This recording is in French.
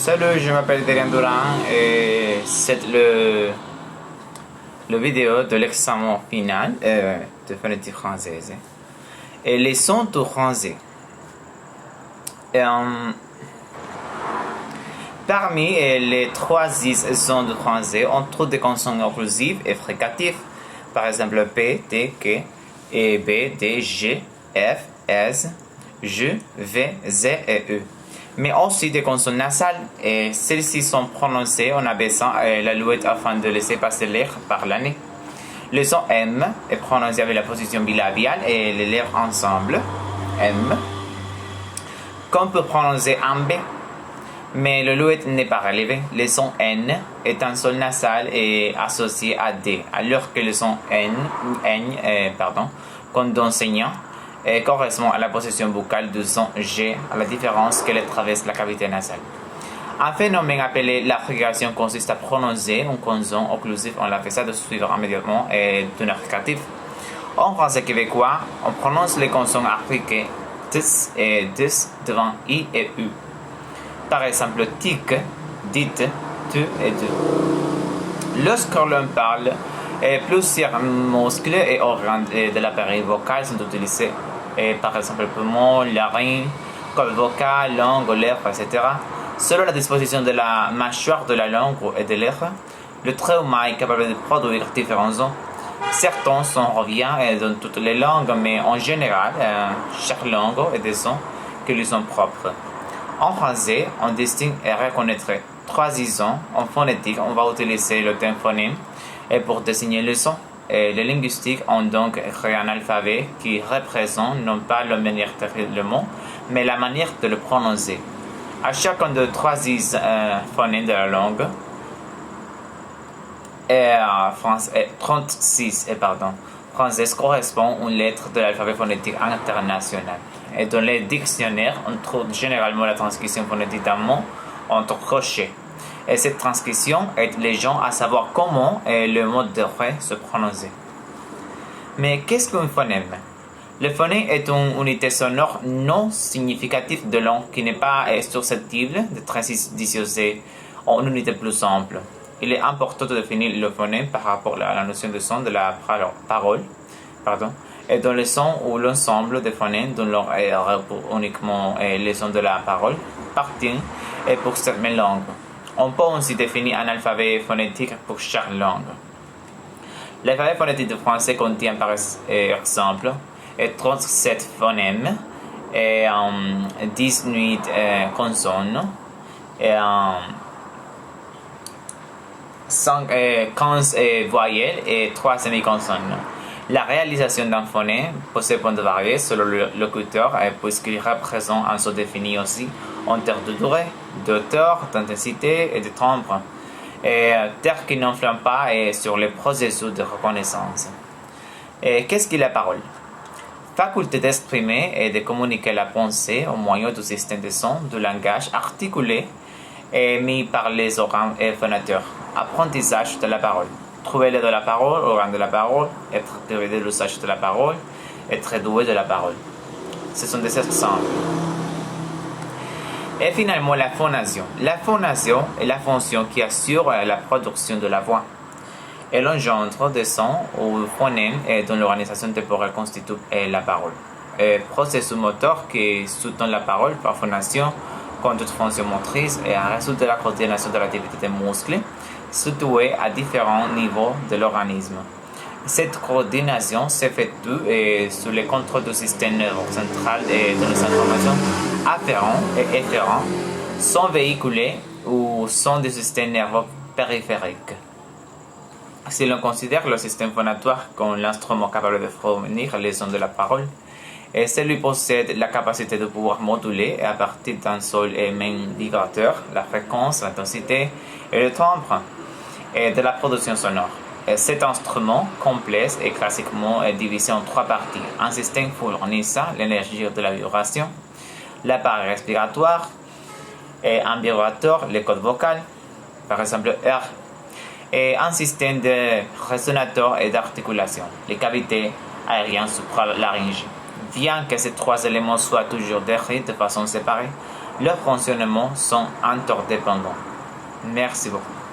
Salut, je m'appelle Derian Durand et c'est le vidéo de l'examen final de phonétique française. Et les sons du français. Parmi les trois sons du français, on trouve des consonnes occlusives et fricatives. Par exemple, P, T, K, et B, D, G, F, S, J, V, Z et U. Mais aussi des consonnes nasales, et celles-ci sont prononcées en abaissant la louette afin de laisser passer l'air par la nez. Le son M est prononcé avec la position bilabiale et les lèvres ensemble, M, qu'on peut prononcer en B, mais le louette n'est pas relevé. Le son N est un son nasal et associé à D, alors que le son condensaignant correspond à la position vocale du son G, à la différence qu'elle traverse la cavité nasale. Un phénomène appelé la frigation consiste à prononcer une consonne occlusive en la faisant suivre immédiatement d'une fricative. En français québécois, on prononce les consonnes affriquées ts et dis devant I et U. Par exemple, tic, dit, tu et du. Lorsque l'on parle, plusieurs muscles et organes de l'appareil vocal sont utilisés. Par exemple, le poumon, larynx, corde vocale, langue, lèvres, etc. Selon la disposition de la mâchoire de la langue et de lèvres, le trauma est capable de produire différents sons. Certains sons reviennent dans toutes les langues, mais en général, chaque langue a des sons qui lui sont propres. En français, on distingue et reconnaîtrait trois sons. En phonétique, on va utiliser le terme phonème pour désigner le son. Et les linguistiques ont donc créé un alphabet qui représente non pas la manière d'écrire le mot, mais la manière de le prononcer. À chacun de trois phonèmes de la langue, 36 française correspond à une lettre de l'alphabet phonétique international. Et dans les dictionnaires, on trouve généralement la transcription phonétique d'un mot entre crochets. Et cette transcription aide les gens à savoir comment le mot devrait se prononcer. Mais qu'est-ce qu'un phonème? Le phonème est une unité sonore non significative de langue qui n'est pas susceptible d'être dissociée en une unité plus simple. Il est important de définir le phonème par rapport à la notion de son de la parole, et dans le son ou l'ensemble des phonèmes dont l'on uniquement les sons de la parole appartiennent pour certaines langues. On peut aussi définir un alphabet phonétique pour chaque langue. L'alphabet phonétique du français contient par exemple 37 phonèmes et 18 consonnes et 15 voyelles et 3 semi-consonnes. La réalisation d'un phonème peut cependant varier selon le locuteur puisqu'il représente un son défini aussi en termes de durée, d'auteur, d'intensité et de timbre, termes qui n'influent pas sur les processus de reconnaissance. Qu'est-ce qu'est la parole? Faculté d'exprimer et de communiquer la pensée au moyen du système de sons, du langage articulé émis par les organes phonateurs. Apprentissage de la parole. Trouver l'aide de la parole, organe de la parole, être privé de l'usage de la parole, être doué de la parole. Ce sont des exemples. Et finalement, la phonation. La phonation est la fonction qui assure la production de la voix. Elle engendre des sons ou phonèmes dont l'organisation temporelle constitue la parole. Processus moteur qui soutient la parole par phonation, comme toute fonction motrice, et un résultat de la coordination de l'activité des muscles, situés à différents niveaux de l'organisme. Cette coordination s'effectue sous le contrôle du système nerveux central et de les informations afférentes et efférentes sont véhiculées ou sont des systèmes nerveux périphériques. Si l'on considère le système phonatoire comme l'instrument capable de fournir les sons de la parole, et celui possède la capacité de pouvoir moduler à partir d'un seul et même vibrateur la fréquence, l'intensité et le timbre de la production sonore. Et cet instrument complexe est classiquement divisé en trois parties. Un système fournissant l'énergie de la vibration, l'appareil respiratoire, et un vibrateur, les cordes vocales, par exemple R, et un système de résonateur et d'articulation, les cavités aériennes supralaryngiques. Bien que ces trois éléments soient toujours décrits de façon séparée, leurs fonctionnements sont interdépendants. Merci beaucoup.